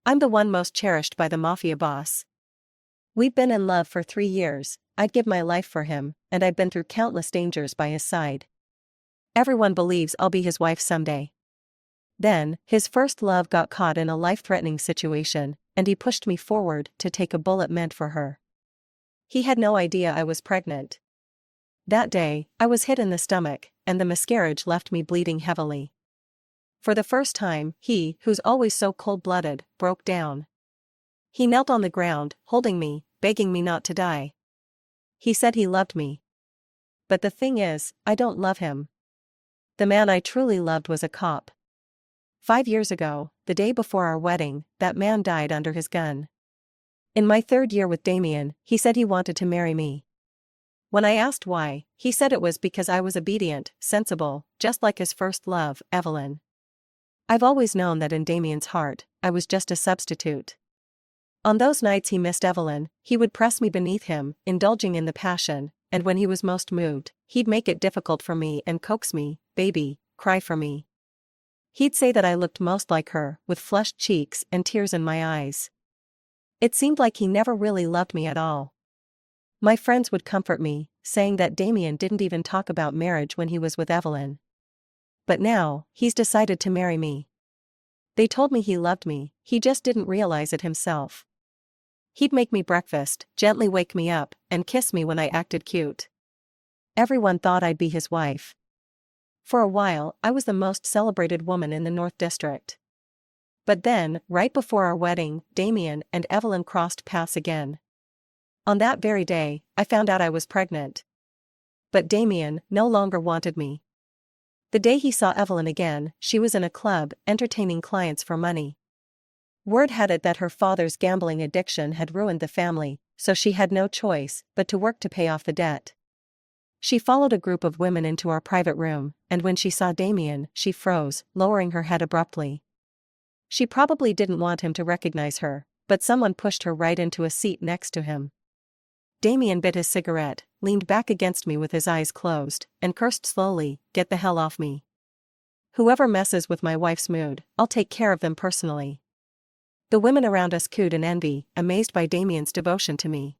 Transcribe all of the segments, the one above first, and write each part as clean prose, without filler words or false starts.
I'm the one most cherished by the mafia boss. We've been in love for 3 years, I'd give my life for him, and I've been through countless dangers by his side. Everyone believes I'll be his wife someday. Then, his first love got caught in a life-threatening situation, and he pushed me forward to take a bullet meant for her. He had no idea I was pregnant. That day, I was hit in the stomach, and the miscarriage left me bleeding heavily. For the first time, he, who's always so cold-blooded, broke down. He knelt on the ground, holding me, begging me not to die. He said he loved me. But the thing is, I don't love him. The man I truly loved was a cop. 5 years ago, the day before our wedding, that man died under his gun. In my 3rd year with Damien, he said he wanted to marry me. When I asked why, he said it was because I was obedient, sensible, just like his first love, Evelyn. I've always known that in Damien's heart, I was just a substitute. On those nights he missed Evelyn, he would press me beneath him, indulging in the passion, and when he was most moved, he'd make it difficult for me and coax me, "Baby, cry for me." He'd say that I looked most like her, with flushed cheeks and tears in my eyes. It seemed like he never really loved me at all. My friends would comfort me, saying that Damien didn't even talk about marriage when he was with Evelyn. But now, he's decided to marry me. They told me he loved me, he just didn't realize it himself. He'd make me breakfast, gently wake me up, and kiss me when I acted cute. Everyone thought I'd be his wife. For a while, I was the most celebrated woman in the North District. But then, right before our wedding, Damien and Evelyn crossed paths again. On that very day, I found out I was pregnant. But Damien no longer wanted me. The day he saw Evelyn again, she was in a club, entertaining clients for money. Word had it that her father's gambling addiction had ruined the family, so she had no choice but to work to pay off the debt. She followed a group of women into our private room, and when she saw Damien, she froze, lowering her head abruptly. She probably didn't want him to recognize her, but someone pushed her right into a seat next to him. Damien bit his cigarette, leaned back against me with his eyes closed, and cursed slowly, "Get the hell off me. Whoever messes with my wife's mood, I'll take care of them personally." The women around us cooed in envy, amazed by Damien's devotion to me.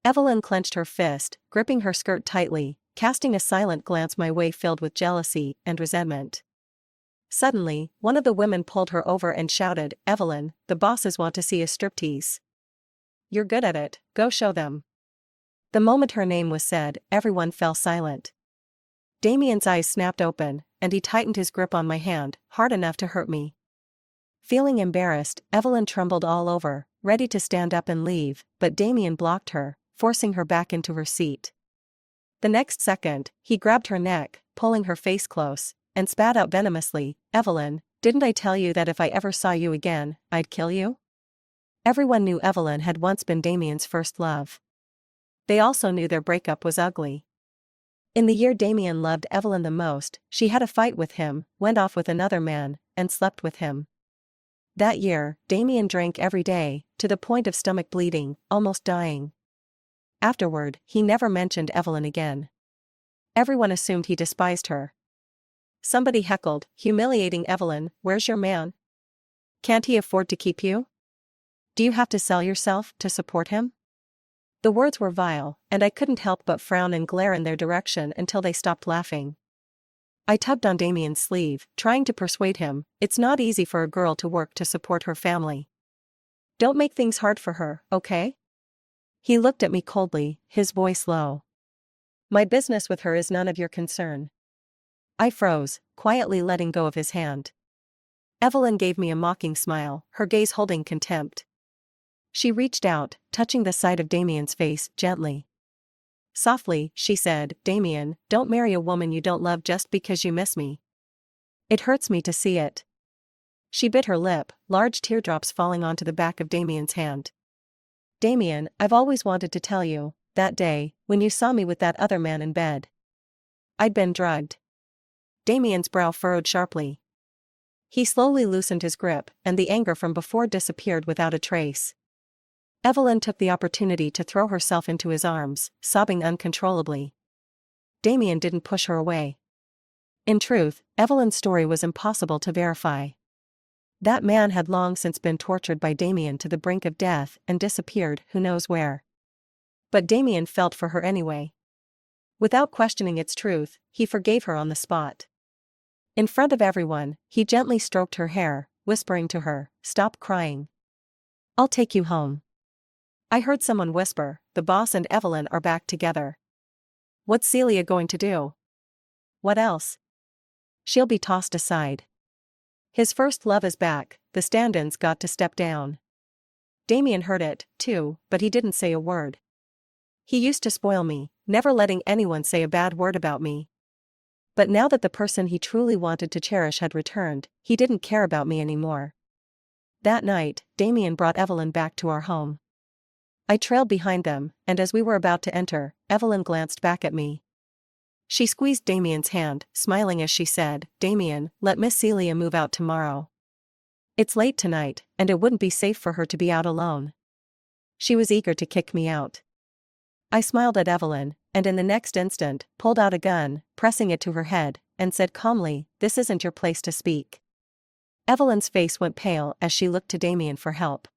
Evelyn clenched her fist, gripping her skirt tightly, casting a silent glance my way filled with jealousy and resentment. Suddenly, one of the women pulled her over and shouted, "Evelyn, the bosses want to see a striptease. You're good at it, go show them." The moment her name was said, everyone fell silent. Damien's eyes snapped open, and he tightened his grip on my hand, hard enough to hurt me. Feeling embarrassed, Evelyn trembled all over, ready to stand up and leave, but Damien blocked her, forcing her back into her seat. The next second, he grabbed her neck, pulling her face close, and spat out venomously, "Evelyn, didn't I tell you that if I ever saw you again, I'd kill you?" Everyone knew Evelyn had once been Damien's first love. They also knew their breakup was ugly. In the year Damien loved Evelyn the most, she had a fight with him, went off with another man, and slept with him. That year, Damien drank every day, to the point of stomach bleeding, almost dying. Afterward, he never mentioned Evelyn again. Everyone assumed he despised her. Somebody heckled, "Humiliating Evelyn, where's your man? Can't he afford to keep you? Do you have to sell yourself to support him?" The words were vile, and I couldn't help but frown and glare in their direction until they stopped laughing. I tugged on Damien's sleeve, trying to persuade him, "It's not easy for a girl to work to support her family. Don't make things hard for her, okay?" He looked at me coldly, his voice low. "My business with her is none of your concern." I froze, quietly letting go of his hand. Evelyn gave me a mocking smile, her gaze holding contempt. She reached out, touching the side of Damien's face, gently. Softly, she said, "Damien, don't marry a woman you don't love just because you miss me. It hurts me to see it." She bit her lip, large teardrops falling onto the back of Damien's hand. "Damien, I've always wanted to tell you, that day, when you saw me with that other man in bed. I'd been drugged." Damien's brow furrowed sharply. He slowly loosened his grip, and the anger from before disappeared without a trace. Evelyn took the opportunity to throw herself into his arms, sobbing uncontrollably. Damien didn't push her away. In truth, Evelyn's story was impossible to verify. That man had long since been tortured by Damien to the brink of death and disappeared who knows where. But Damien felt for her anyway. Without questioning its truth, he forgave her on the spot. In front of everyone, he gently stroked her hair, whispering to her, "Stop crying. I'll take you home." I heard someone whisper, "The boss and Evelyn are back together. What's Celia going to do?" "What else? She'll be tossed aside. His first love is back, the stand-ins got to step down." Damien heard it, too, but he didn't say a word. He used to spoil me, never letting anyone say a bad word about me. But now that the person he truly wanted to cherish had returned, he didn't care about me anymore. That night, Damien brought Evelyn back to our home. I trailed behind them, and as we were about to enter, Evelyn glanced back at me. She squeezed Damien's hand, smiling as she said, "Damien, let Miss Celia move out tomorrow. It's late tonight, and it wouldn't be safe for her to be out alone." She was eager to kick me out. I smiled at Evelyn, and in the next instant, pulled out a gun, pressing it to her head, and said calmly, "This isn't your place to speak." Evelyn's face went pale as she looked to Damien for help.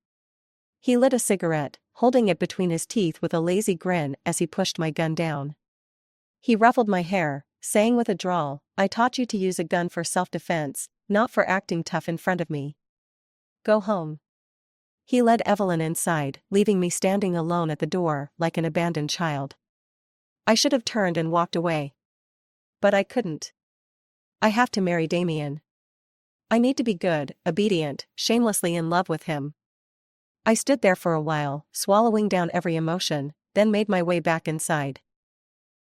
He lit a cigarette, holding it between his teeth with a lazy grin as he pushed my gun down. He ruffled my hair, saying with a drawl, "I taught you to use a gun for self-defense, not for acting tough in front of me. Go home." He led Evelyn inside, leaving me standing alone at the door, like an abandoned child. I should have turned and walked away. But I couldn't. I have to marry Damien. I need to be good, obedient, shamelessly in love with him. I stood there for a while, swallowing down every emotion, then made my way back inside.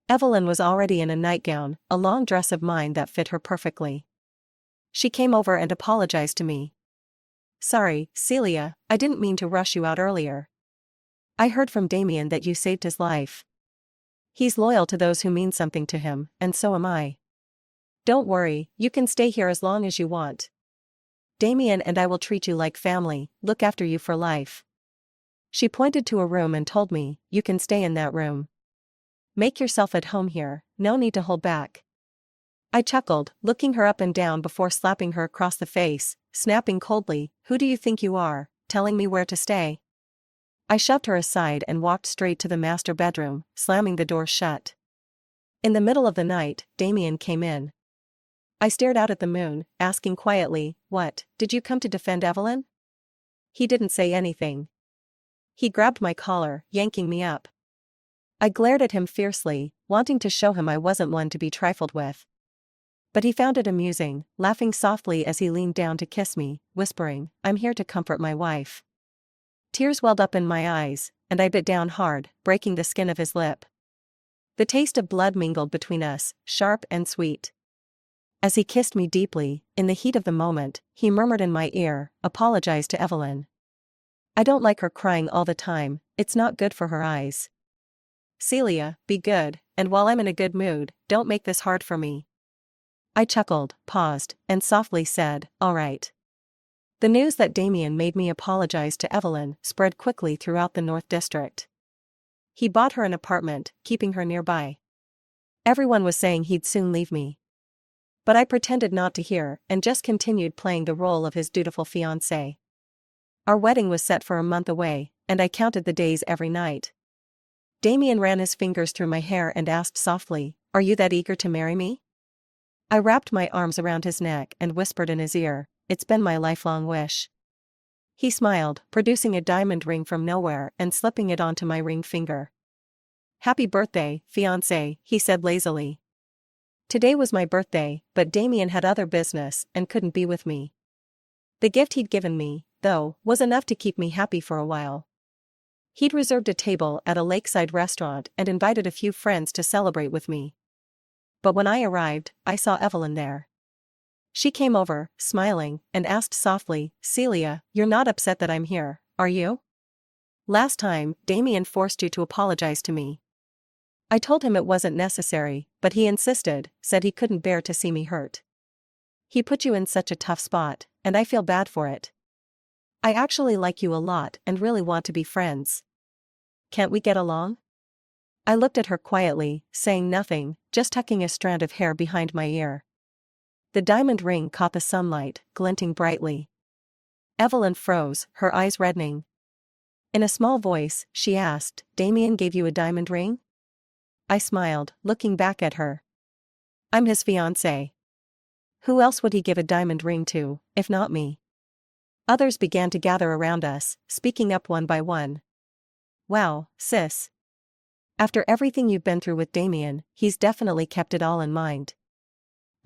Evelyn was already in a nightgown, a long dress of mine that fit her perfectly. She came over and apologized to me. "Sorry, Celia, I didn't mean to rush you out earlier. I heard from Damien that you saved his life. He's loyal to those who mean something to him, and so am I. Don't worry, you can stay here as long as you want. Damien and I will treat you like family, look after you for life." She pointed to a room and told me, "You can stay in that room. Make yourself at home here, no need to hold back." I chuckled, looking her up and down before slapping her across the face, snapping coldly, "Who do you think you are, telling me where to stay?" I shoved her aside and walked straight to the master bedroom, slamming the door shut. In the middle of the night, Damien came in. I stared out at the moon, asking quietly, "What, did you come to defend Evelyn?" He didn't say anything. He grabbed my collar, yanking me up. I glared at him fiercely, wanting to show him I wasn't one to be trifled with. But he found it amusing, laughing softly as he leaned down to kiss me, whispering, "I'm here to comfort my wife." Tears welled up in my eyes, and I bit down hard, breaking the skin of his lip. The taste of blood mingled between us, sharp and sweet. As he kissed me deeply, in the heat of the moment, he murmured in my ear, "Apologize to Evelyn. I don't like her crying all the time, it's not good for her eyes. Celia, be good, and while I'm in a good mood, don't make this hard for me." I chuckled, paused, and softly said, "All right." The news that Damien made me apologize to Evelyn spread quickly throughout the North District. He bought her an apartment, keeping her nearby. Everyone was saying he'd soon leave me. But I pretended not to hear and just continued playing the role of his dutiful fiancé. Our wedding was set for a month away, and I counted the days every night. Damien ran his fingers through my hair and asked softly, "Are you that eager to marry me?" I wrapped my arms around his neck and whispered in his ear, "It's been my lifelong wish." He smiled, producing a diamond ring from nowhere and slipping it onto my ring finger. "Happy birthday, fiancé," he said lazily. Today was my birthday, but Damien had other business and couldn't be with me. The gift he'd given me, though, was enough to keep me happy for a while. He'd reserved a table at a lakeside restaurant and invited a few friends to celebrate with me. But when I arrived, I saw Evelyn there. She came over, smiling, and asked softly, "Celia, you're not upset that I'm here, are you? Last time, Damien forced you to apologize to me." I told him it wasn't necessary, but he insisted, said he couldn't bear to see me hurt. "He put you in such a tough spot, and I feel bad for it. I actually like you a lot and really want to be friends. Can't we get along?" I looked at her quietly, saying nothing, just tucking a strand of hair behind my ear. The diamond ring caught the sunlight, glinting brightly. Evelyn froze, her eyes reddening. In a small voice, she asked, "Damien gave you a diamond ring?" I smiled, looking back at her. "I'm his fiancée. Who else would he give a diamond ring to, if not me?" Others began to gather around us, speaking up one by one. "Wow, sis. After everything you've been through with Damien, he's definitely kept it all in mind.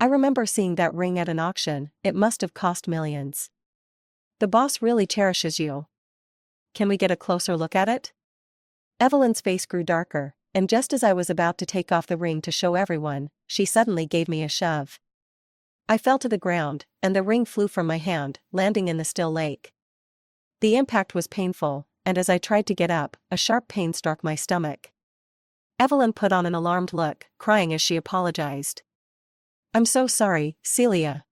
I remember seeing that ring at an auction, it must have cost millions. The boss really cherishes you. Can we get a closer look at it?" Evelyn's face grew darker, and just as I was about to take off the ring to show everyone, she suddenly gave me a shove. I fell to the ground, and the ring flew from my hand, landing in the still lake. The impact was painful, and as I tried to get up, a sharp pain struck my stomach. Evelyn put on an alarmed look, crying as she apologized. "I'm so sorry, Celia.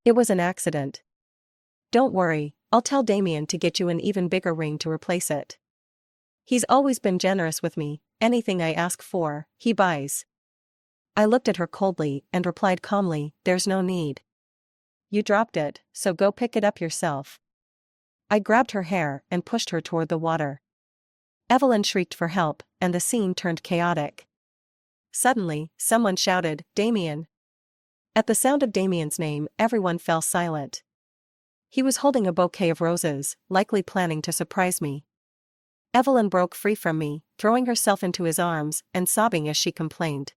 It was an accident. Don't worry, I'll tell Damien to get you an even bigger ring to replace it. He's always been generous with me, anything I ask for, he buys." I looked at her coldly and replied calmly, "There's no need. You dropped it, so go pick it up yourself." I grabbed her hair and pushed her toward the water. Evelyn shrieked for help, and the scene turned chaotic. Suddenly, someone shouted, "Damien!" At the sound of Damien's name, everyone fell silent. He was holding a bouquet of roses, likely planning to surprise me. Evelyn broke free from me, throwing herself into his arms and sobbing as she complained.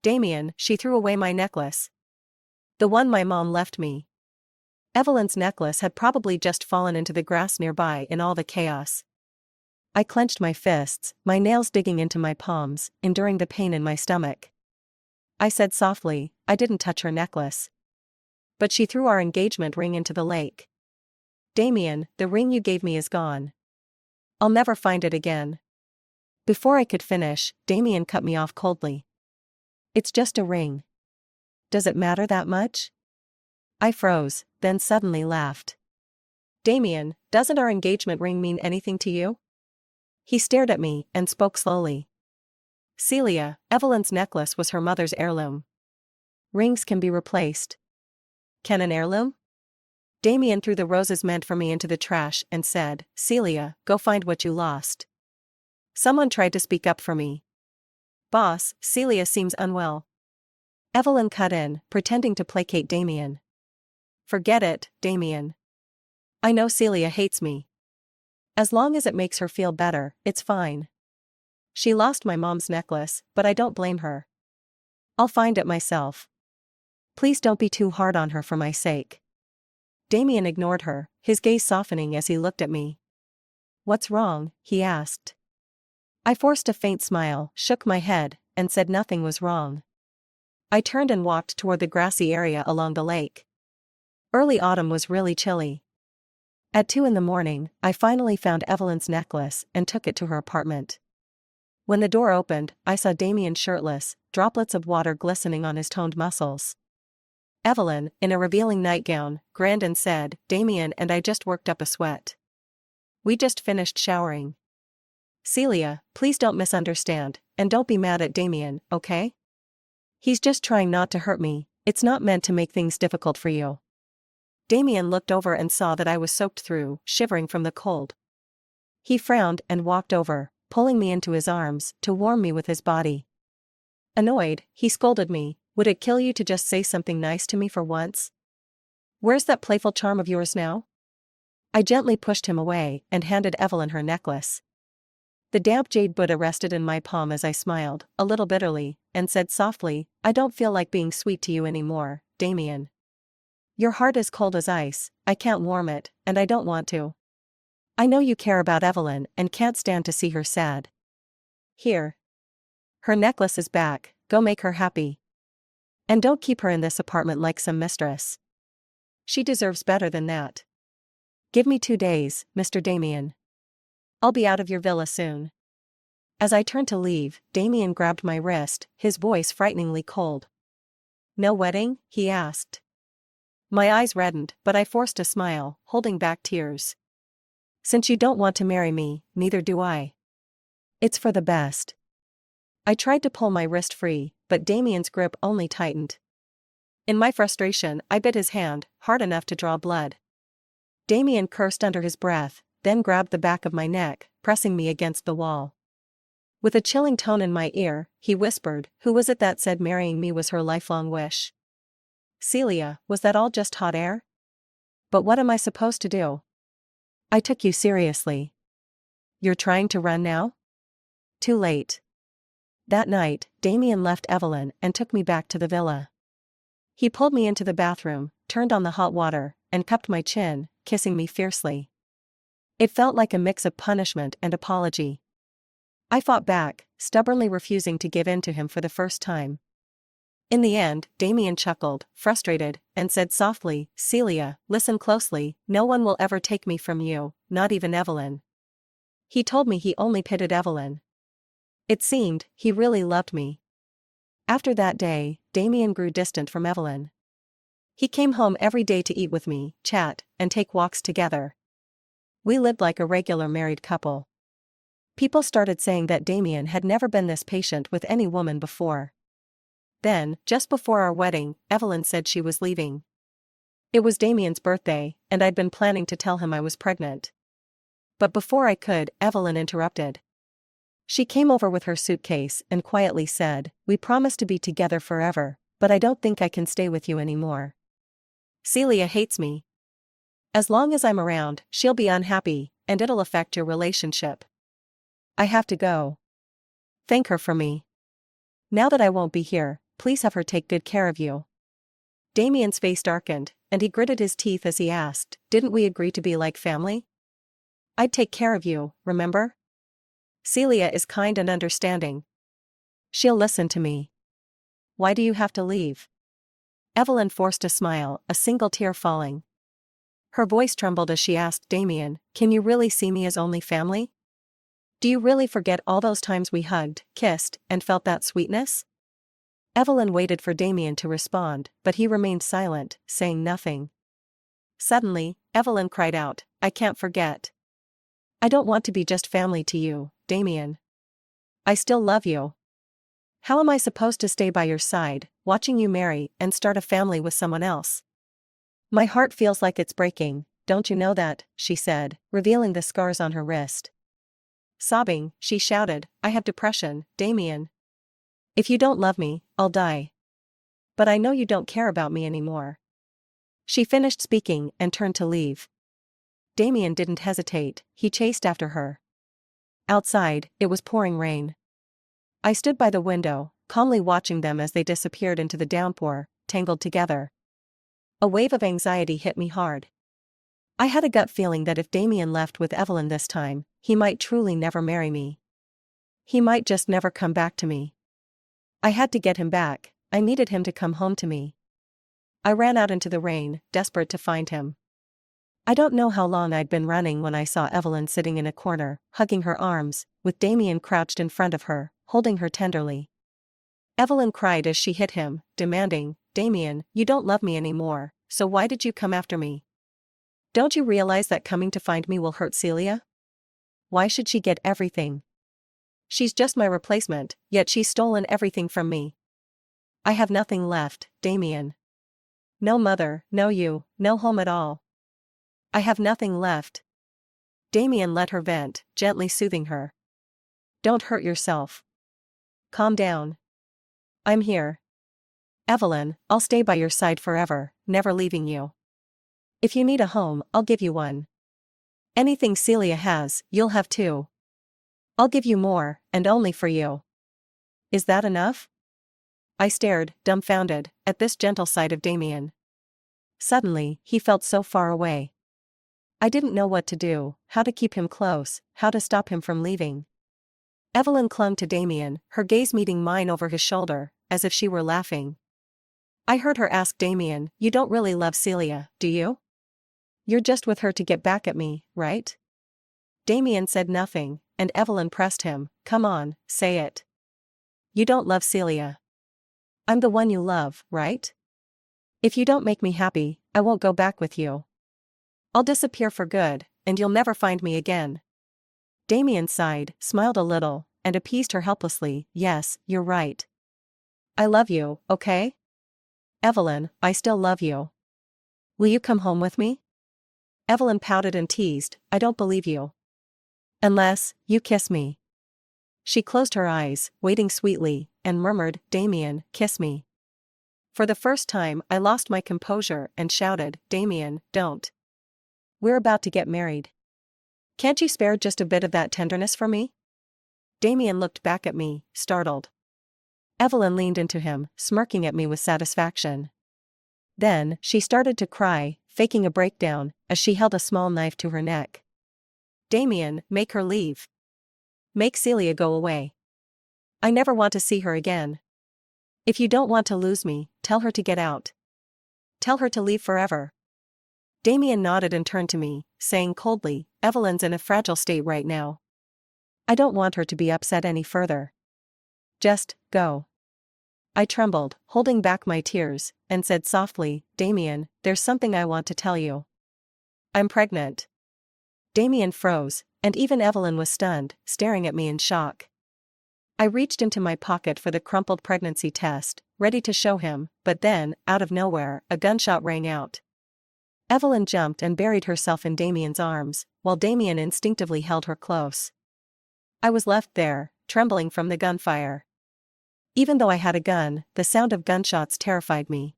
"Damien, she threw away my necklace. The one my mom left me." Evelyn's necklace had probably just fallen into the grass nearby in all the chaos. I clenched my fists, my nails digging into my palms, enduring the pain in my stomach. I said softly, "I didn't touch her necklace. But she threw our engagement ring into the lake. Damien, the ring you gave me is gone. I'll never find it again." Before I could finish, Damien cut me off coldly. "It's just a ring. Does it matter that much?" I froze, then suddenly laughed. "Damien, doesn't our engagement ring mean anything to you?" He stared at me and spoke slowly. "Celia, Evelyn's necklace was her mother's heirloom. Rings can be replaced." "Can an heirloom?" Damien threw the roses meant for me into the trash and said, "Celia, go find what you lost." Someone tried to speak up for me. "Boss, Celia seems unwell." Evelyn cut in, pretending to placate Damien. "Forget it, Damien. I know Celia hates me. As long as it makes her feel better, it's fine. She lost my mom's necklace, but I don't blame her. I'll find it myself. Please don't be too hard on her for my sake." Damien ignored her, his gaze softening as he looked at me. "What's wrong?" he asked. I forced a faint smile, shook my head, and said nothing was wrong. I turned and walked toward the grassy area along the lake. Early autumn was really chilly. At 2 in the morning, I finally found Evelyn's necklace and took it to her apartment. When the door opened, I saw Damien shirtless, droplets of water glistening on his toned muscles. Evelyn, in a revealing nightgown, grinned and said, "Damien and I just worked up a sweat. We just finished showering. Celia, please don't misunderstand, and don't be mad at Damien, okay? He's just trying not to hurt me, it's not meant to make things difficult for you." Damien looked over and saw that I was soaked through, shivering from the cold. He frowned and walked over, pulling me into his arms to warm me with his body. Annoyed, he scolded me, "Would it kill you to just say something nice to me for once? Where's that playful charm of yours now?" I gently pushed him away and handed Evelyn her necklace. The damp jade Buddha rested in my palm as I smiled, a little bitterly, and said softly, "I don't feel like being sweet to you anymore, Damien. Your heart is cold as ice, I can't warm it, and I don't want to. I know you care about Evelyn and can't stand to see her sad. Here. Her necklace is back, go make her happy. And don't keep her in this apartment like some mistress. She deserves better than that. Give me 2 days, Mr. Damien. I'll be out of your villa soon." As I turned to leave, Damien grabbed my wrist, his voice frighteningly cold. "No wedding?" he asked. My eyes reddened, but I forced a smile, holding back tears. "Since you don't want to marry me, neither do I. It's for the best." I tried to pull my wrist free, but Damien's grip only tightened. In my frustration, I bit his hand, hard enough to draw blood. Damien cursed under his breath, then grabbed the back of my neck, pressing me against the wall. With a chilling tone in my ear, he whispered, "Who was it that said marrying me was her lifelong wish? Celia, was that all just hot air? But what am I supposed to do? I took you seriously. You're trying to run now? Too late." That night, Damien left Evelyn and took me back to the villa. He pulled me into the bathroom, turned on the hot water, and cupped my chin, kissing me fiercely. It felt like a mix of punishment and apology. I fought back, stubbornly refusing to give in to him for the first time. In the end, Damien chuckled, frustrated, and said softly, "Celia, listen closely, no one will ever take me from you, not even Evelyn." He told me he only pitied Evelyn. It seemed, he really loved me. After that day, Damien grew distant from Evelyn. He came home every day to eat with me, chat, and take walks together. We lived like a regular married couple. People started saying that Damien had never been this patient with any woman before. Then, just before our wedding, Evelyn said she was leaving. It was Damien's birthday, and I'd been planning to tell him I was pregnant. But before I could, Evelyn interrupted. She came over with her suitcase and quietly said, "We promised to be together forever, but I don't think I can stay with you anymore. Celia hates me. As long as I'm around, she'll be unhappy, and it'll affect your relationship. I have to go. Thank her for me. Now that I won't be here, please have her take good care of you." Damien's face darkened, and he gritted his teeth as he asked, "Didn't we agree to be like family? I'd take care of you, remember? Celia is kind and understanding. She'll listen to me. Why do you have to leave?" Evelyn forced a smile, a single tear falling. Her voice trembled as she asked Damien, "Can you really see me as only family? Do you really forget all those times we hugged, kissed, and felt that sweetness?" Evelyn waited for Damien to respond, but he remained silent, saying nothing. Suddenly, Evelyn cried out, "I can't forget. I don't want to be just family to you, Damien. I still love you. How am I supposed to stay by your side, watching you marry and start a family with someone else? My heart feels like it's breaking, don't you know that?" she said, revealing the scars on her wrist. Sobbing, she shouted, "I have depression, Damien. If you don't love me, I'll die. But I know you don't care about me anymore." She finished speaking and turned to leave. Damien didn't hesitate, he chased after her. Outside, it was pouring rain. I stood by the window, calmly watching them as they disappeared into the downpour, tangled together. A wave of anxiety hit me hard. I had a gut feeling that if Damien left with Evelyn this time, he might truly never marry me. He might just never come back to me. I had to get him back, I needed him to come home to me. I ran out into the rain, desperate to find him. I don't know how long I'd been running when I saw Evelyn sitting in a corner, hugging her arms, with Damien crouched in front of her, holding her tenderly. Evelyn cried as she hit him, demanding, "Damien, you don't love me anymore, so why did you come after me? Don't you realize that coming to find me will hurt Celia? Why should she get everything? She's just my replacement, yet she's stolen everything from me. I have nothing left, Damien. No mother, no you, no home at all. I have nothing left." Damien let her vent, gently soothing her. "Don't hurt yourself. Calm down. I'm here. Evelyn, I'll stay by your side forever, never leaving you. If you need a home, I'll give you one. Anything Celia has, you'll have too. I'll give you more, and only for you. Is that enough?" I stared, dumbfounded, at this gentle side of Damien. Suddenly, he felt so far away. I didn't know what to do, how to keep him close, how to stop him from leaving. Evelyn clung to Damien, her gaze meeting mine over his shoulder, as if she were laughing. I heard her ask Damien, "You don't really love Celia, do you? You're just with her to get back at me, right?" Damien said nothing, and Evelyn pressed him, "Come on, say it. You don't love Celia. I'm the one you love, right? If you don't make me happy, I won't go back with you. I'll disappear for good, and you'll never find me again." Damien sighed, smiled a little, and appeased her helplessly, "Yes, you're right. I love you, okay? Evelyn, I still love you. Will you come home with me?" Evelyn pouted and teased, I don't believe you. Unless, you kiss me. She closed her eyes, waiting sweetly, and murmured, Damien, kiss me. For the first time, I lost my composure and shouted, Damien, don't. We're about to get married. Can't you spare just a bit of that tenderness for me? Damien looked back at me, startled. Evelyn leaned into him, smirking at me with satisfaction. Then, she started to cry, faking a breakdown, as she held a small knife to her neck. Damien, make her leave. Make Celia go away. I never want to see her again. If you don't want to lose me, tell her to get out. Tell her to leave forever. Damien nodded and turned to me, saying coldly, Evelyn's in a fragile state right now. I don't want her to be upset any further. Just, go. I trembled, holding back my tears, and said softly, Damien, there's something I want to tell you. I'm pregnant. Damien froze, and even Evelyn was stunned, staring at me in shock. I reached into my pocket for the crumpled pregnancy test, ready to show him, but then, out of nowhere, a gunshot rang out. Evelyn jumped and buried herself in Damien's arms, while Damien instinctively held her close. I was left there, trembling from the gunfire. Even though I had a gun, the sound of gunshots terrified me.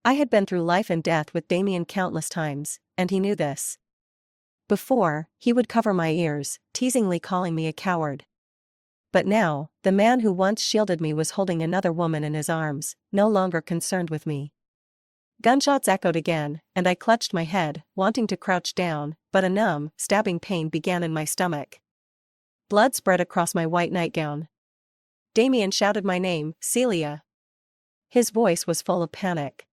I had been through life and death with Damien countless times, and he knew this. Before, he would cover my ears, teasingly calling me a coward. But now, the man who once shielded me was holding another woman in his arms, no longer concerned with me. Gunshots echoed again, and I clutched my head, wanting to crouch down, but a numb, stabbing pain began in my stomach. Blood spread across my white nightgown. Damien shouted my name, Celia. His voice was full of panic.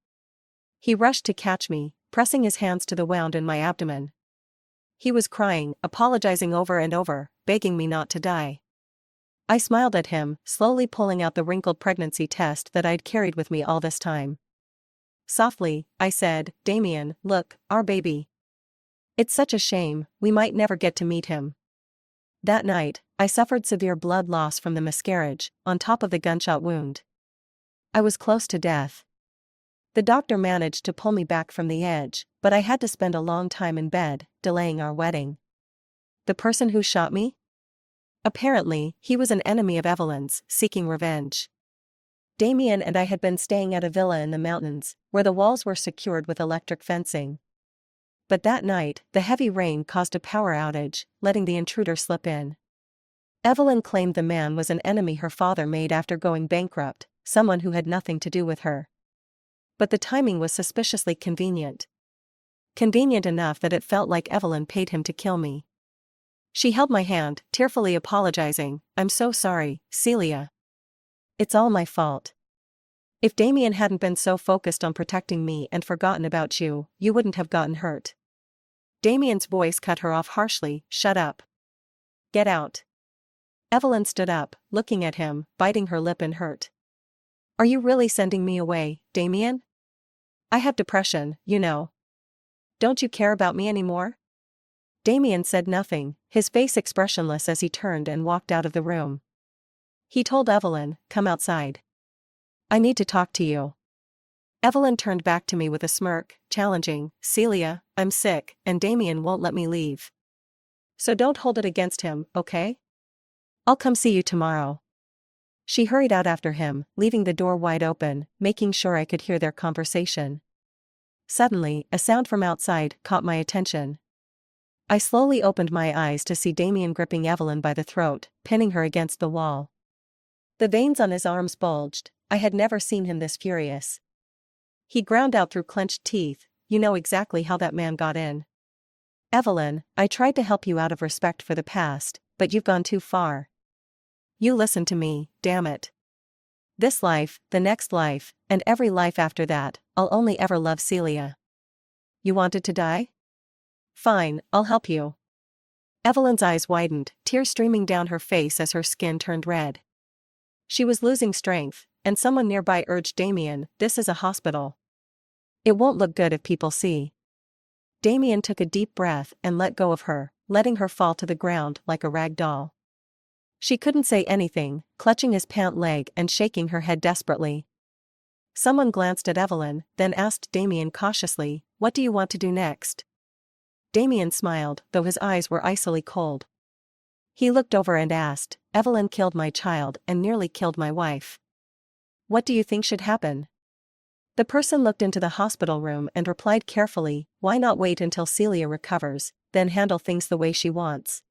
He rushed to catch me, pressing his hands to the wound in my abdomen. He was crying, apologizing over and over, begging me not to die. I smiled at him, slowly pulling out the wrinkled pregnancy test that I'd carried with me all this time. Softly, I said, Damien, look, our baby. It's such a shame, we might never get to meet him. That night, I suffered severe blood loss from the miscarriage, on top of the gunshot wound. I was close to death. The doctor managed to pull me back from the edge, but I had to spend a long time in bed, delaying our wedding. The person who shot me? Apparently, he was an enemy of Evelyn's, seeking revenge. Damien and I had been staying at a villa in the mountains, where the walls were secured with electric fencing. But that night, the heavy rain caused a power outage, letting the intruder slip in. Evelyn claimed the man was an enemy her father made after going bankrupt, someone who had nothing to do with her. But the timing was suspiciously convenient. Convenient enough that it felt like Evelyn paid him to kill me. She held my hand, tearfully apologizing, I'm so sorry, Celia. It's all my fault. If Damien hadn't been so focused on protecting me and forgotten about you, you wouldn't have gotten hurt. Damien's voice cut her off harshly, shut up. Get out. Evelyn stood up, looking at him, biting her lip in hurt. Are you really sending me away, Damien? I have depression, you know. Don't you care about me anymore? Damien said nothing, his face expressionless as he turned and walked out of the room. He told Evelyn, come outside. I need to talk to you. Evelyn turned back to me with a smirk, challenging, Celia, I'm sick, and Damien won't let me leave. So don't hold it against him, okay? I'll come see you tomorrow. She hurried out after him, leaving the door wide open, making sure I could hear their conversation. Suddenly, a sound from outside caught my attention. I slowly opened my eyes to see Damien gripping Evelyn by the throat, pinning her against the wall. The veins on his arms bulged. I had never seen him this furious. He ground out through clenched teeth, you know exactly how that man got in. Evelyn, I tried to help you out of respect for the past, but you've gone too far. You listen to me, damn it. This life, the next life, and every life after that, I'll only ever love Celia. You wanted to die? Fine, I'll help you. Evelyn's eyes widened, tears streaming down her face as her skin turned red. She was losing strength, and someone nearby urged Damien, this is a hospital. It won't look good if people see. Damien took a deep breath and let go of her, letting her fall to the ground like a rag doll. She couldn't say anything, clutching his pant leg and shaking her head desperately. Someone glanced at Evelyn, then asked Damien cautiously, what do you want to do next? Damien smiled, though his eyes were icily cold. He looked over and asked, "Evelyn killed my child and nearly killed my wife. What do you think should happen?" The person looked into the hospital room and replied carefully, "Why not wait until Celia recovers, then handle things the way she wants?"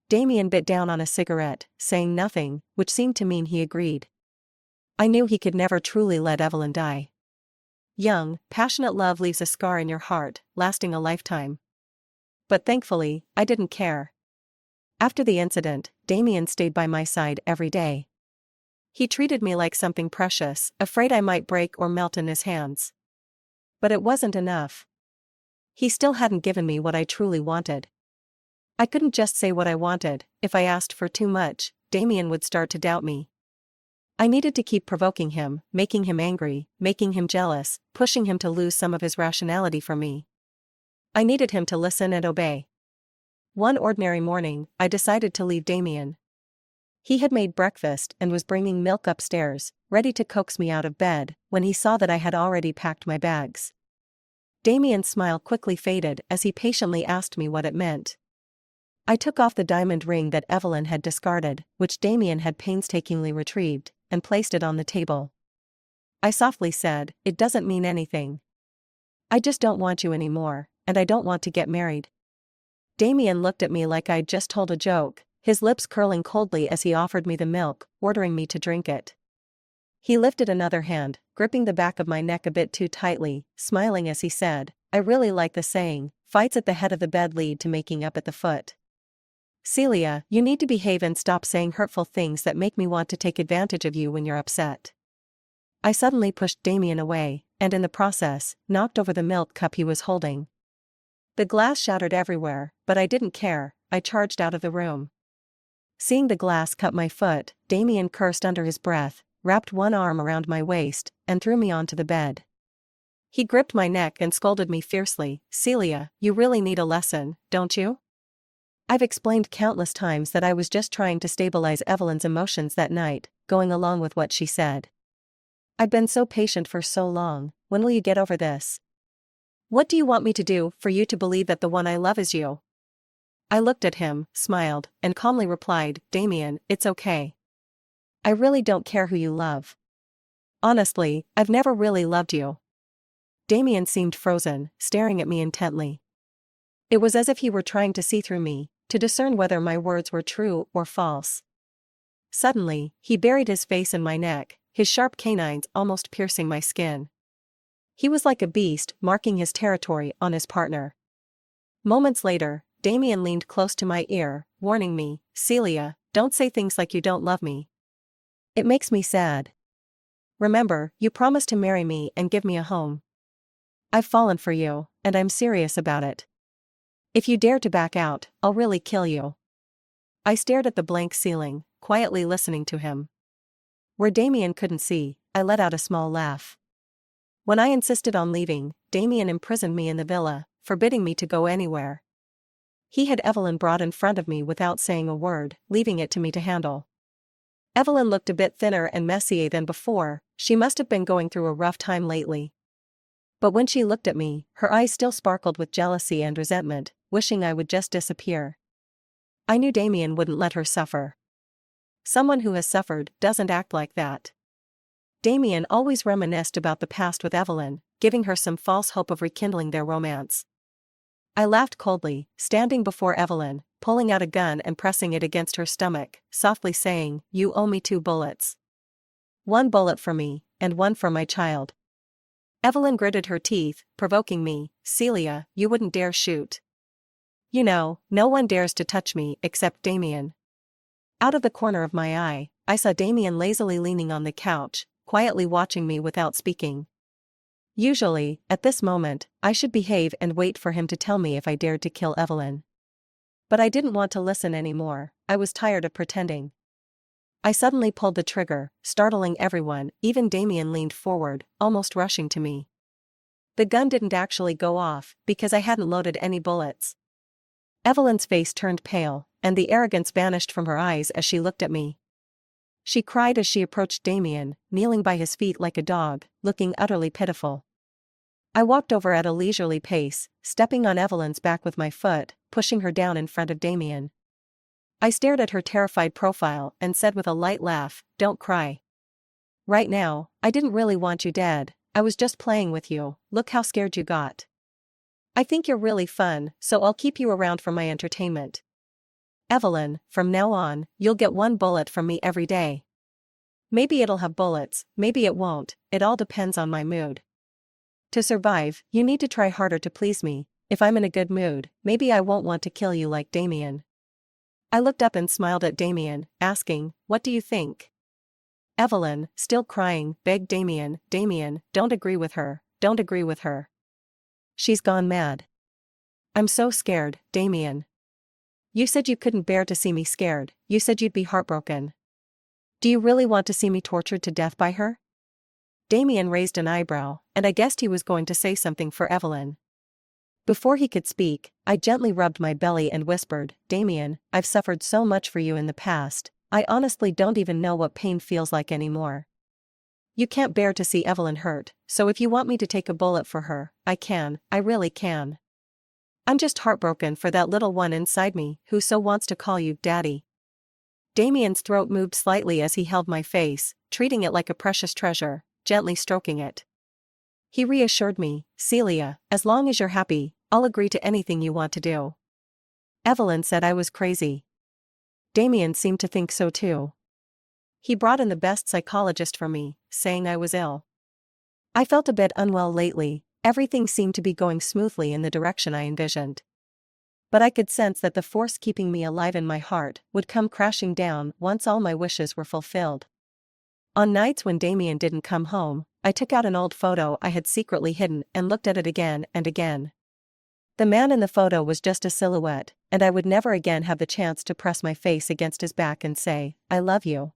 Damien bit down on a cigarette, saying nothing, which seemed to mean he agreed. I knew he could never truly let Evelyn die. Young, passionate love leaves a scar in your heart, lasting a lifetime. But thankfully, I didn't care. After the incident, Damien stayed by my side every day. He treated me like something precious, afraid I might break or melt in his hands. But it wasn't enough. He still hadn't given me what I truly wanted. I couldn't just say what I wanted. If I asked for too much, Damien would start to doubt me. I needed to keep provoking him, making him angry, making him jealous, pushing him to lose some of his rationality for me. I needed him to listen and obey. One ordinary morning, I decided to leave Damien. He had made breakfast and was bringing milk upstairs, ready to coax me out of bed, when he saw that I had already packed my bags. Damien's smile quickly faded as he patiently asked me what it meant. I took off the diamond ring that Evelyn had discarded, which Damien had painstakingly retrieved, and placed it on the table. I softly said, "It doesn't mean anything. I just don't want you anymore, and I don't want to get married." Damien looked at me like I'd just told a joke, his lips curling coldly as he offered me the milk, ordering me to drink it. He lifted another hand, gripping the back of my neck a bit too tightly, smiling as he said, "I really like the saying, fights at the head of the bed lead to making up at the foot. Celia, you need to behave and stop saying hurtful things that make me want to take advantage of you when you're upset." I suddenly pushed Damien away, and in the process, knocked over the milk cup he was holding. The glass shattered everywhere, but I didn't care. I charged out of the room. Seeing the glass cut my foot, Damien cursed under his breath, wrapped one arm around my waist, and threw me onto the bed. He gripped my neck and scolded me fiercely, "Celia, you really need a lesson, don't you? I've explained countless times that I was just trying to stabilize Evelyn's emotions that night, going along with what she said. I've been so patient for so long, when will you get over this? What do you want me to do for you to believe that the one I love is you?" I looked at him, smiled, and calmly replied, "Damien, it's okay. I really don't care who you love. Honestly, I've never really loved you." Damien seemed frozen, staring at me intently. It was as if he were trying to see through me, to discern whether my words were true or false. Suddenly, he buried his face in my neck, his sharp canines almost piercing my skin. He was like a beast, marking his territory on his partner. Moments later, Damien leaned close to my ear, warning me, "Celia, don't say things like you don't love me. It makes me sad. Remember, you promised to marry me and give me a home. I've fallen for you, and I'm serious about it. If you dare to back out, I'll really kill you." I stared at the blank ceiling, quietly listening to him. Where Damien couldn't see, I let out a small laugh. When I insisted on leaving, Damien imprisoned me in the villa, forbidding me to go anywhere. He had Evelyn brought in front of me without saying a word, leaving it to me to handle. Evelyn looked a bit thinner and messier than before. She must have been going through a rough time lately. But when she looked at me, her eyes still sparkled with jealousy and resentment, wishing I would just disappear. I knew Damien wouldn't let her suffer. Someone who has suffered doesn't act like that. Damien always reminisced about the past with Evelyn, giving her some false hope of rekindling their romance. I laughed coldly, standing before Evelyn, pulling out a gun and pressing it against her stomach, softly saying, "You owe me 2 bullets. 1 bullet for me, and 1 for my child." Evelyn gritted her teeth, provoking me, "Celia, you wouldn't dare shoot. You know, no one dares to touch me except Damien." Out of the corner of my eye, I saw Damien lazily leaning on the couch, quietly watching me without speaking. Usually, at this moment, I should behave and wait for him to tell me if I dared to kill Evelyn. But I didn't want to listen anymore. I was tired of pretending. I suddenly pulled the trigger, startling everyone. Even Damien leaned forward, almost rushing to me. The gun didn't actually go off, because I hadn't loaded any bullets. Evelyn's face turned pale, and the arrogance vanished from her eyes as she looked at me. She cried as she approached Damien, kneeling by his feet like a dog, looking utterly pitiful. I walked over at a leisurely pace, stepping on Evelyn's back with my foot, pushing her down in front of Damien. I stared at her terrified profile and said with a light laugh, "Don't cry. Right now, I didn't really want you dead, I was just playing with you, look how scared you got. I think you're really fun, so I'll keep you around for my entertainment. Evelyn, from now on, you'll get one bullet from me every day. Maybe it'll have bullets, maybe it won't, it all depends on my mood. To survive, you need to try harder to please me. If I'm in a good mood, maybe I won't want to kill you like Damien." I looked up and smiled at Damien, asking, "What do you think?" Evelyn, still crying, begged Damien, "Damien, don't agree with her, don't agree with her. She's gone mad. I'm so scared, Damien. You said you couldn't bear to see me scared, you said you'd be heartbroken. Do you really want to see me tortured to death by her?" Damien raised an eyebrow, and I guessed he was going to say something for Evelyn. Before he could speak, I gently rubbed my belly and whispered, "Damien, I've suffered so much for you in the past, I honestly don't even know what pain feels like anymore. You can't bear to see Evelyn hurt, so if you want me to take a bullet for her, I can, I really can. I'm just heartbroken for that little one inside me who so wants to call you Daddy." Damien's throat moved slightly as he held my face, treating it like a precious treasure, gently stroking it. He reassured me, "Celia, as long as you're happy, I'll agree to anything you want to do." Evelyn said I was crazy. Damien seemed to think so too. He brought in the best psychologist for me, saying I was ill. I felt a bit unwell lately, everything seemed to be going smoothly in the direction I envisioned. But I could sense that the force keeping me alive in my heart would come crashing down once all my wishes were fulfilled. On nights when Damien didn't come home, I took out an old photo I had secretly hidden and looked at it again and again. The man in the photo was just a silhouette, and I would never again have the chance to press my face against his back and say, "I love you."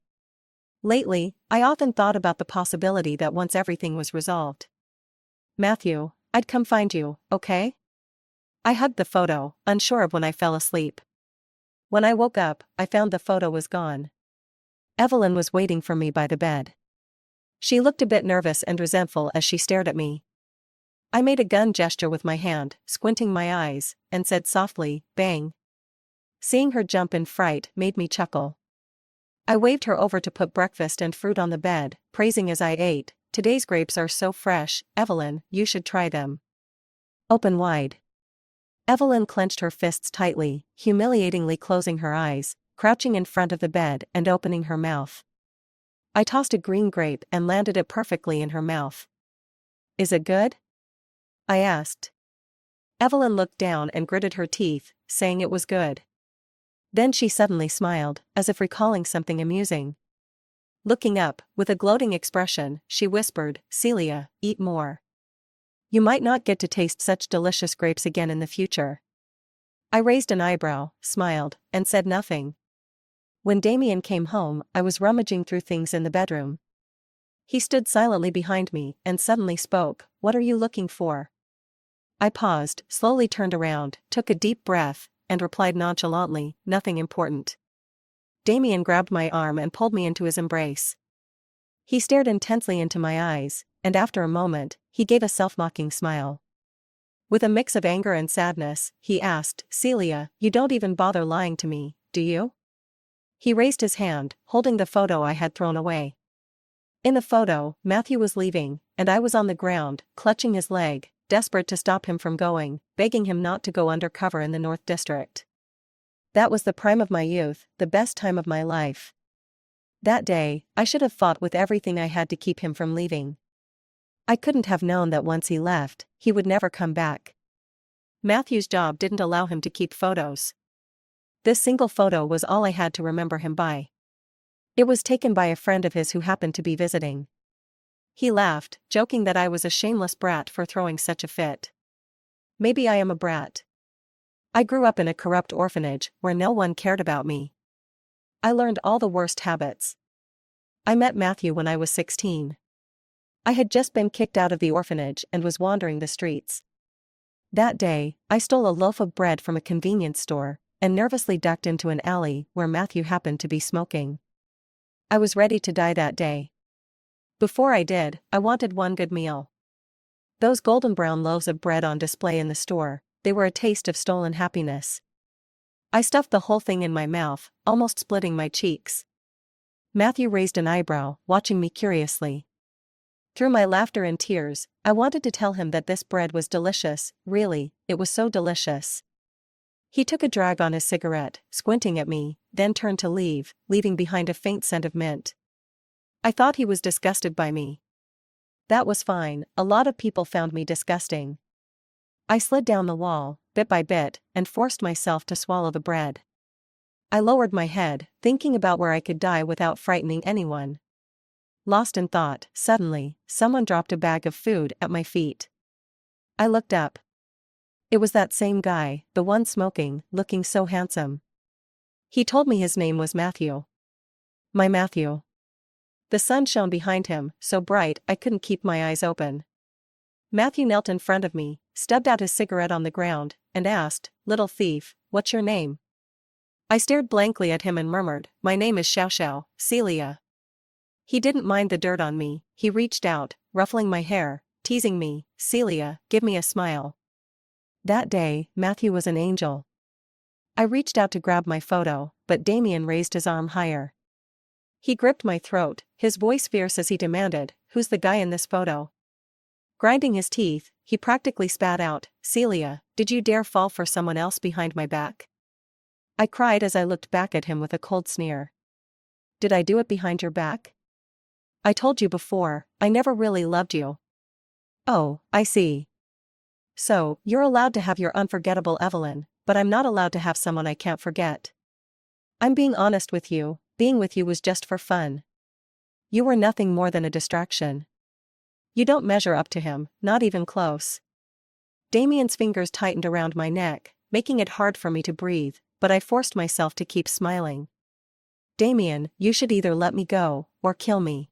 Lately, I often thought about the possibility that once everything was resolved, "Matthew, I'd come find you, okay?" I hugged the photo, unsure of when I fell asleep. When I woke up, I found the photo was gone. Evelyn was waiting for me by the bed. She looked a bit nervous and resentful as she stared at me. I made a gun gesture with my hand, squinting my eyes, and said softly, "Bang." Seeing her jump in fright made me chuckle. I waved her over to put breakfast and fruit on the bed, praising as I ate, "Today's grapes are so fresh, Evelyn, you should try them." Open wide. Evelyn clenched her fists tightly, humiliatingly closing her eyes, crouching in front of the bed and opening her mouth. I tossed a green grape and landed it perfectly in her mouth. "Is it good?" I asked. Evelyn looked down and gritted her teeth, saying it was good. Then she suddenly smiled, as if recalling something amusing. Looking up, with a gloating expression, she whispered, "Celia, eat more. You might not get to taste such delicious grapes again in the future." I raised an eyebrow, smiled, and said nothing. When Damien came home, I was rummaging through things in the bedroom. He stood silently behind me and suddenly spoke, "What are you looking for?" I paused, slowly turned around, took a deep breath, and replied nonchalantly, "Nothing important." Damien grabbed my arm and pulled me into his embrace. He stared intensely into my eyes, and after a moment, he gave a self-mocking smile. With a mix of anger and sadness, he asked, "Celia, you don't even bother lying to me, do you?" He raised his hand, holding the photo I had thrown away. In the photo, Matthew was leaving, and I was on the ground, clutching his leg, desperate to stop him from going, begging him not to go undercover in the North District. That was the prime of my youth, the best time of my life. That day, I should have fought with everything I had to keep him from leaving. I couldn't have known that once he left, he would never come back. Matthew's job didn't allow him to keep photos. This single photo was all I had to remember him by. It was taken by a friend of his who happened to be visiting. He laughed, joking that I was a shameless brat for throwing such a fit. Maybe I am a brat. I grew up in a corrupt orphanage where no one cared about me. I learned all the worst habits. I met Matthew when I was 16. I had just been kicked out of the orphanage and was wandering the streets. That day, I stole a loaf of bread from a convenience store and nervously ducked into an alley where Matthew happened to be smoking. I was ready to die that day. Before I did, I wanted one good meal. Those golden brown loaves of bread on display in the store, they were a taste of stolen happiness. I stuffed the whole thing in my mouth, almost splitting my cheeks. Matthew raised an eyebrow, watching me curiously. Through my laughter and tears, I wanted to tell him that this bread was delicious, really, it was so delicious. He took a drag on his cigarette, squinting at me, then turned to leave, leaving behind a faint scent of mint. I thought he was disgusted by me. That was fine, a lot of people found me disgusting. I slid down the wall, bit by bit, and forced myself to swallow the bread. I lowered my head, thinking about where I could die without frightening anyone. Lost in thought, suddenly, someone dropped a bag of food at my feet. I looked up. It was that same guy, the one smoking, looking so handsome. He told me his name was Matthew. My Matthew. The sun shone behind him, so bright I couldn't keep my eyes open. Matthew knelt in front of me, stubbed out his cigarette on the ground, and asked, "Little thief, what's your name?" I stared blankly at him and murmured, "My name is Xiao Xiao, Celia." He didn't mind the dirt on me, he reached out, ruffling my hair, teasing me, "Celia, give me a smile." That day, Matthew was an angel. I reached out to grab my photo, but Damien raised his arm higher. He gripped my throat, his voice fierce as he demanded, "Who's the guy in this photo?" Grinding his teeth, he practically spat out, "Celia, did you dare fall for someone else behind my back?" I cried as I looked back at him with a cold sneer. "Did I do it behind your back? I told you before, I never really loved you." "Oh, I see. So, you're allowed to have your unforgettable Evelyn, but I'm not allowed to have someone I can't forget. I'm being honest with you, being with you was just for fun. You were nothing more than a distraction. You don't measure up to him, not even close." Damien's fingers tightened around my neck, making it hard for me to breathe, but I forced myself to keep smiling. "Damien, you should either let me go, or kill me.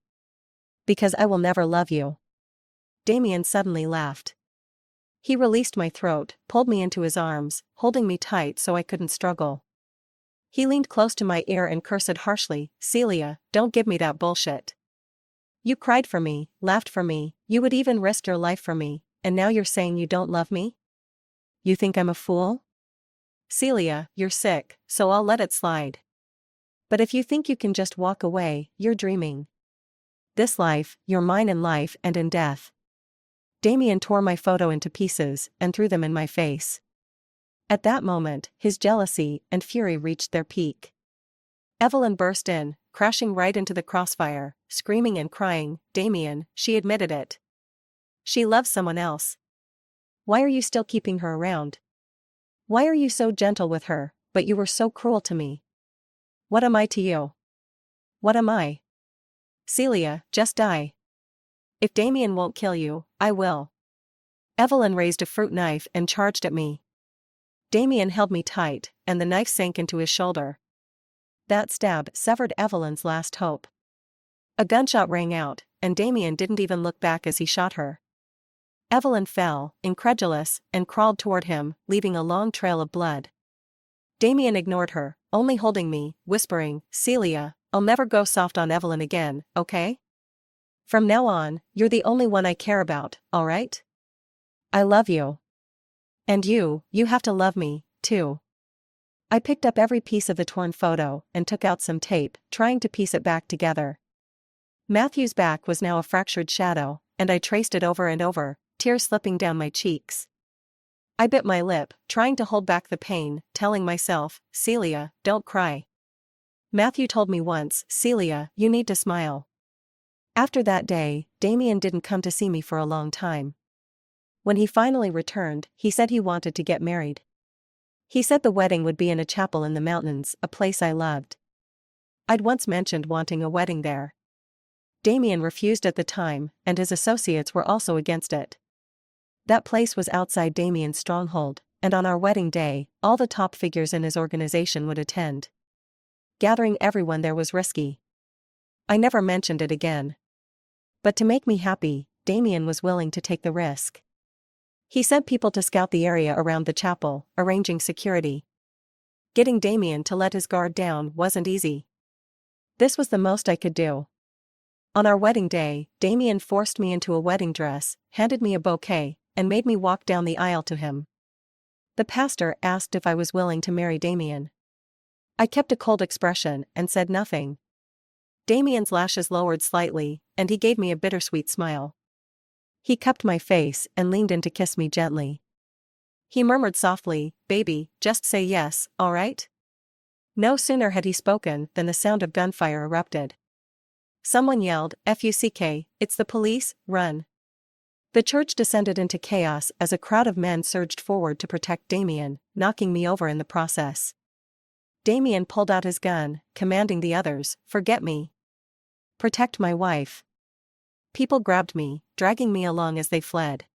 Because I will never love you." Damien suddenly laughed. He released my throat, pulled me into his arms, holding me tight so I couldn't struggle. He leaned close to my ear and cursed harshly, "Celia, don't give me that bullshit. You cried for me, laughed for me, you would even risk your life for me, and now you're saying you don't love me? You think I'm a fool? Celia, you're sick, so I'll let it slide. But if you think you can just walk away, you're dreaming. This life, you're mine in life and in death." Damien tore my photo into pieces and threw them in my face. At that moment, his jealousy and fury reached their peak. Evelyn burst in, crashing right into the crossfire, screaming and crying, "Damien, she admitted it. She loves someone else. Why are you still keeping her around? Why are you so gentle with her, but you were so cruel to me? What am I to you? What am I? Celia, just die. If Damien won't kill you, I will." Evelyn raised a fruit knife and charged at me. Damien held me tight, and the knife sank into his shoulder. That stab severed Evelyn's last hope. A gunshot rang out, and Damien didn't even look back as he shot her. Evelyn fell, incredulous, and crawled toward him, leaving a long trail of blood. Damien ignored her, only holding me, whispering, "Celia, I'll never go soft on Evelyn again, okay? From now on, you're the only one I care about, alright? I love you. And you have to love me, too." I picked up every piece of the torn photo and took out some tape, trying to piece it back together. Matthew's back was now a fractured shadow, and I traced it over and over, tears slipping down my cheeks. I bit my lip, trying to hold back the pain, telling myself, "Celia, don't cry. Matthew told me once, Celia, you need to smile." After that day, Damien didn't come to see me for a long time. When he finally returned, he said he wanted to get married. He said the wedding would be in a chapel in the mountains, a place I loved. I'd once mentioned wanting a wedding there. Damien refused at the time, and his associates were also against it. That place was outside Damien's stronghold, and on our wedding day, all the top figures in his organization would attend. Gathering everyone there was risky. I never mentioned it again. But to make me happy, Damien was willing to take the risk. He sent people to scout the area around the chapel, arranging security. Getting Damien to let his guard down wasn't easy. This was the most I could do. On our wedding day, Damien forced me into a wedding dress, handed me a bouquet, and made me walk down the aisle to him. The pastor asked if I was willing to marry Damien. I kept a cold expression and said nothing. Damien's lashes lowered slightly, and he gave me a bittersweet smile. He cupped my face and leaned in to kiss me gently. He murmured softly, "Baby, just say yes, all right?" No sooner had he spoken than the sound of gunfire erupted. Someone yelled, "Fuck, it's the police, run." The church descended into chaos as a crowd of men surged forward to protect Damien, knocking me over in the process. Damien pulled out his gun, commanding the others, "Forget me. Protect my wife." People grabbed me, dragging me along as they fled.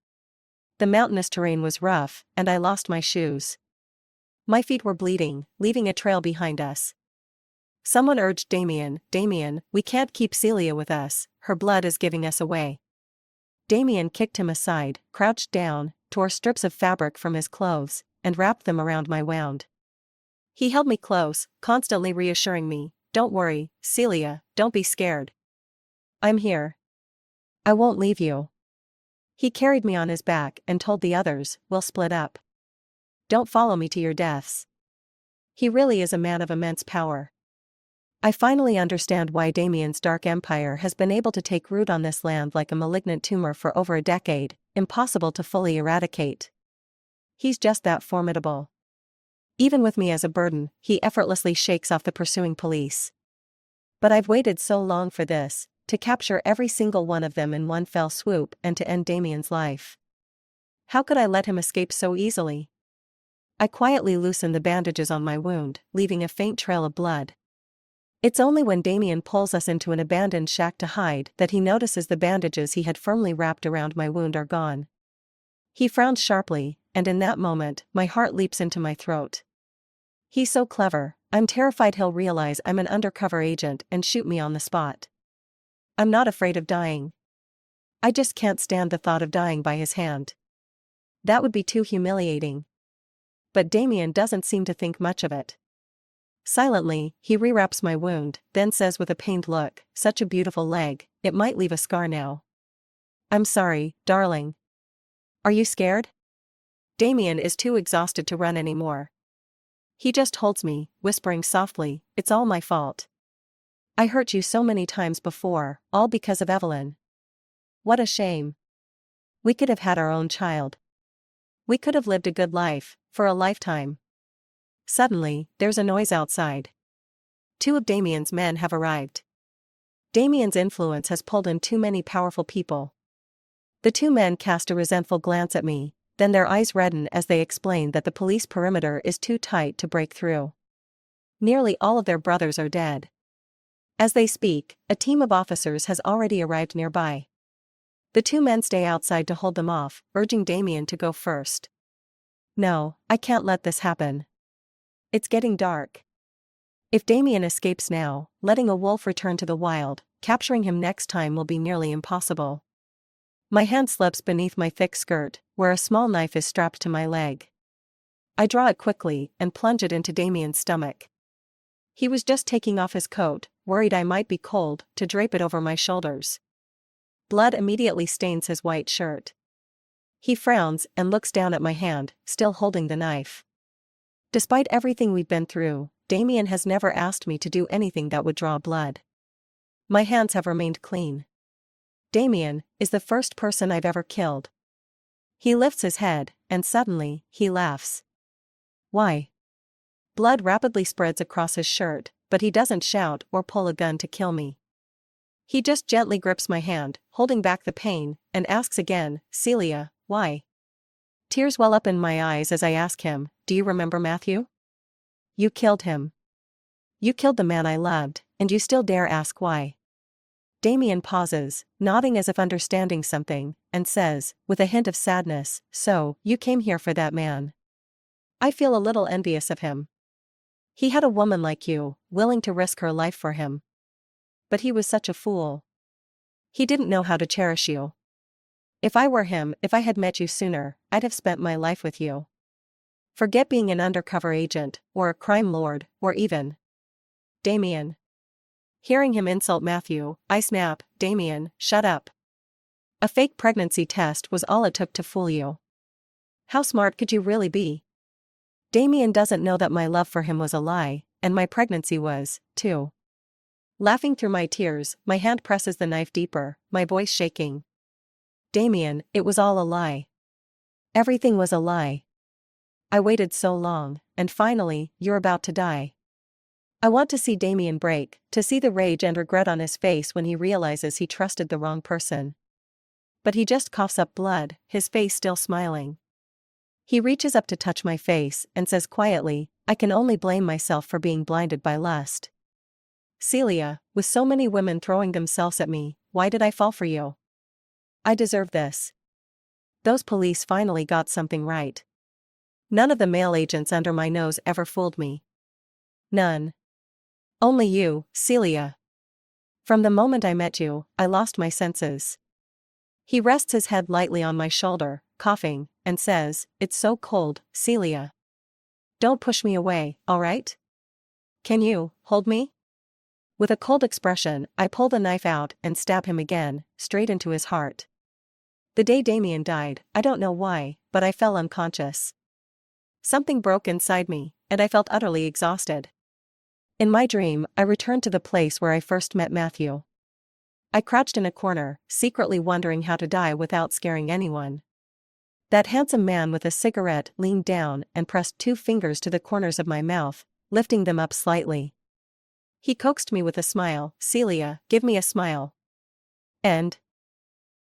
The mountainous terrain was rough, and I lost my shoes. My feet were bleeding, leaving a trail behind us. Someone urged Damien, "Damien, we can't keep Celia with us, her blood is giving us away." Damien kicked him aside, crouched down, tore strips of fabric from his clothes, and wrapped them around my wound. He held me close, constantly reassuring me, "Don't worry, Celia, don't be scared. I'm here. I won't leave you." He carried me on his back and told the others, "We'll split up. Don't follow me to your deaths." He really is a man of immense power. I finally understand why Damien's dark empire has been able to take root on this land like a malignant tumor for over a decade, impossible to fully eradicate. He's just that formidable. Even with me as a burden, he effortlessly shakes off the pursuing police. But I've waited so long for this, to capture every single one of them in one fell swoop and to end Damien's life. How could I let him escape so easily? I quietly loosened the bandages on my wound, leaving a faint trail of blood. It's only when Damien pulls us into an abandoned shack to hide that he notices the bandages he had firmly wrapped around my wound are gone. He frowns sharply, and in that moment, my heart leaps into my throat. He's so clever, I'm terrified he'll realize I'm an undercover agent and shoot me on the spot. I'm not afraid of dying. I just can't stand the thought of dying by his hand. That would be too humiliating. But Damien doesn't seem to think much of it. Silently, he rewraps my wound, then says with a pained look, "Such a beautiful leg, it might leave a scar now." "I'm sorry, darling. Are you scared?" Damien is too exhausted to run anymore. He just holds me, whispering softly, "It's all my fault. I hurt you so many times before, all because of Evelyn. What a shame. We could have had our own child. We could have lived a good life, for a lifetime." Suddenly, there's a noise outside. 2 of Damien's men have arrived. Damien's influence has pulled in too many powerful people. The 2 men cast a resentful glance at me, then their eyes redden as they explain that the police perimeter is too tight to break through. Nearly all of their brothers are dead. As they speak, a team of officers has already arrived nearby. The 2 men stay outside to hold them off, urging Damien to go first. "No, I can't let this happen. It's getting dark. If Damien escapes now, letting a wolf return to the wild, capturing him next time will be nearly impossible." My hand slips beneath my thick skirt, where a small knife is strapped to my leg. I draw it quickly and plunge it into Damien's stomach. He was just taking off his coat, worried I might be cold, to drape it over my shoulders. Blood immediately stains his white shirt. He frowns and looks down at my hand, still holding the knife. Despite everything we've been through, Damien has never asked me to do anything that would draw blood. My hands have remained clean. Damien is the first person I've ever killed. He lifts his head, and suddenly, he laughs. "Why?" Blood rapidly spreads across his shirt, but he doesn't shout or pull a gun to kill me. He just gently grips my hand, holding back the pain, and asks again, "Celia, why?" Tears well up in my eyes as I ask him, "Do you remember Matthew? You killed him. You killed the man I loved, and you still dare ask why?" Damien pauses, nodding as if understanding something, and says, with a hint of sadness, "So, you came here for that man." I feel a little envious of him. He had a woman like you, willing to risk her life for him. But he was such a fool. He didn't know how to cherish you. If I were him, if I had met you sooner, I'd have spent my life with you. Forget being an undercover agent, or a crime lord, or even Damien. Hearing him insult Matthew, I snap, Damien, shut up. A fake pregnancy test was all it took to fool you. How smart could you really be? Damien doesn't know that my love for him was a lie, and my pregnancy was, too. Laughing through my tears, my hand presses the knife deeper, my voice shaking. Damien, it was all a lie. Everything was a lie. I waited so long, and finally, you're about to die. I want to see Damien break, to see the rage and regret on his face when he realizes he trusted the wrong person. But he just coughs up blood, his face still smiling. He reaches up to touch my face and says quietly, I can only blame myself for being blinded by lust. Celia, with so many women throwing themselves at me, why did I fall for you? I deserve this. Those police finally got something right. None of the male agents under my nose ever fooled me. None. Only you, Celia. From the moment I met you, I lost my senses. He rests his head lightly on my shoulder, coughing, and says, it's so cold, Celia. Don't push me away, all right? Can you hold me? With a cold expression, I pull the knife out and stab him again, straight into his heart. The day Damien died, I don't know why, but I fell unconscious. Something broke inside me, and I felt utterly exhausted. In my dream, I returned to the place where I first met Matthew. I crouched in a corner, secretly wondering how to die without scaring anyone. That handsome man with a cigarette leaned down and pressed 2 fingers to the corners of my mouth, lifting them up slightly. He coaxed me with a smile, Celia, give me a smile. And